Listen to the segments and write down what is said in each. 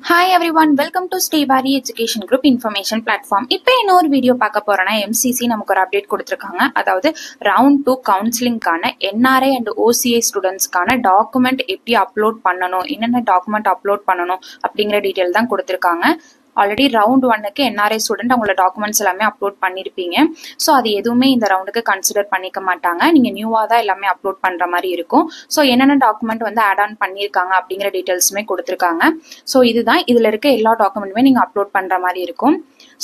Hi everyone, welcome to Stayvari Education Group Information Platform. இப்போ இன்னொரு video பார்க்க போறோம்னா MCC நமக்கு ஒரு அப்டேட் கொடுத்திருக்காங்க. அதாவது ரவுண்ட் 2 கவுன்சிலிங்கான NRI and OCI ஸ்டூடண்ட்ஸ்க்கான டாக்குமெண்ட் எப்படி அப்லோட் பண்ணணும், என்னென்ன டாக்குமெண்ட் அப்லோட் பண்ணணும் அப்படிங்கிற டீடைல் தான் கொடுத்திருக்காங்க. ஆல்ரெடி ரவுண்ட் 1க்கு NRI ஸ்டூடெண்ட் அவங்களோட டாக்குமெண்ட்ஸ் எல்லாமே அப்லோட் பண்ணியிருப்பீங்க. ஸோ அது எதுவுமே இந்த ரவுண்டுக்கு கன்சிடர் பண்ணிக்க மாட்டாங்க. நீங்கள் நியூவாக தான் எல்லாமே அப்லோட் பண்ணுற மாதிரி இருக்கும். ஸோ என்னென்ன டாக்குமெண்ட் வந்து ஆட் ஆன் பண்ணியிருக்காங்க அப்படிங்கிற டீட்டெயில்ஸுமே கொடுத்துருக்காங்க. ஸோ இதுதான் இதில் இருக்க எல்லா டாக்குமெண்ட்டுமே நீங்கள் அப்லோட் பண்ணுற மாதிரி இருக்கும்.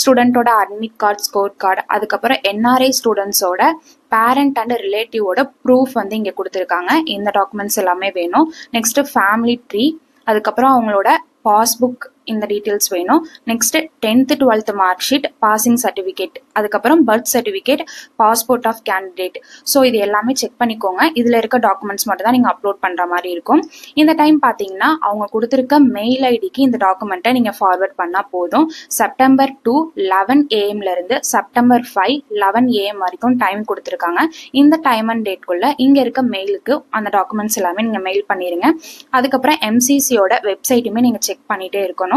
ஸ்டூடெண்ட்டோட அட்மிட் கார்டு, ஸ்கோர் கார்டு, அதுக்கப்புறம் NRI ஸ்டூடெண்ட்ஸோட பேரண்ட் அண்ட் ரிலேட்டிவோட ப்ரூஃப் வந்து இங்கே கொடுத்துருக்காங்க. இந்த டாக்குமெண்ட்ஸ் எல்லாமே வேணும். நெக்ஸ்ட் ஃபேமிலி ட்ரீ, அதுக்கப்புறம் அவங்களோட பாஸ்புக், இந்த டீட்டெயில்ஸ் வேணும். Next 10th 12th mark sheet, passing certificate, அதுக்கப்புறம் birth certificate, passport of candidate. So இது எல்லாமே செக் பண்ணிக்கோங்க. இதில் இருக்க டாக்குமெண்ட்ஸ் மட்டும் தான் நீங்கள் அப்லோட் பண்ணுற மாதிரி இருக்கும். இந்த டைம் பார்த்தீங்கன்னா அவங்க கொடுத்துருக்க மெயில் ஐடிக்கு இந்த டாக்குமெண்ட்டை நீங்கள் ஃபார்வர்ட் பண்ணால் போதும். செப்டம்பர் 2 11 AM செப்டம்பர் 5 11 AM வரைக்கும் டைம் கொடுத்துருக்காங்க. இந்த டைம் அண்ட் டேட்குள்ள இங்கே இருக்க மெயிலுக்கு அந்த டாக்குமெண்ட்ஸ் எல்லாமே நீங்கள் மெயில் பண்ணிடுங்க. அதுக்கப்புறம் MCCயோட வெப்சைட்டுமே நீங்கள் செக் பண்ணிகிட்டே இருக்கணும்.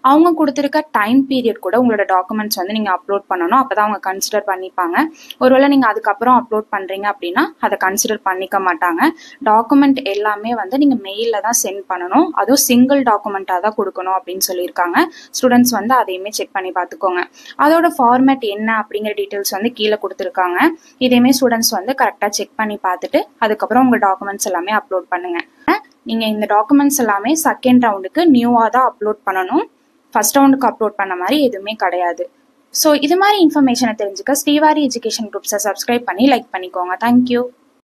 அவங்க கொடுத்துருக்க டைம் பீரியட் கூட உங்களோட டாக்குமெண்ட்ஸ் வந்து நீங்கள் அப்லோட் பண்ணணும். அப்போதான் அவங்க கன்சிடர் பண்ணிப்பாங்க. ஒருவேளை நீங்கள் அதுக்கப்புறம் அப்லோட் பண்ணுறீங்க அப்படின்னா அதை கன்சிடர் பண்ணிக்க மாட்டாங்க. டாக்குமெண்ட் எல்லாமே வந்து நீங்கள் மெயிலில் தான் சென்ட் பண்ணணும். அதுவும் சிங்கிள் டாக்குமெண்ட்டாக தான் கொடுக்கணும் அப்படின்னு சொல்லியிருக்காங்க. ஸ்டூடெண்ட்ஸ் வந்து அதையுமே செக் பண்ணி பார்த்துக்கோங்க. அதோட ஃபார்மேட் என்ன அப்படிங்கிற டீட்டெயில்ஸ் வந்து கீழே கொடுத்துருக்காங்க. இதையுமே ஸ்டூடெண்ட்ஸ் வந்து கரெக்டாக செக் பண்ணி பார்த்துட்டு அதுக்கப்புறம் உங்கள் டாக்குமெண்ட்ஸ் எல்லாமே அப்லோட் பண்ணுங்கள். நீங்கள் இந்த டாக்குமெண்ட்ஸ் எல்லாமே செகண்ட் ரவுண்டுக்கு நியூவாக தான் அப்லோட் பண்ணணும். ஃபர்ஸ்ட் ரவுண்டுக்கு அப்லோட் பண்ண மாதிரி எதுவுமே கிடையாது. ஸோ இது மாதிரி இன்ஃபர்மேஷனை தெரிஞ்சுக்க ஸ்ரீவாரி எஜுகேஷன் குரூப்ஸை சப்ஸ்கிரைப் பண்ணி லைக் பண்ணிக்கோங்க. தேங்க்யூ.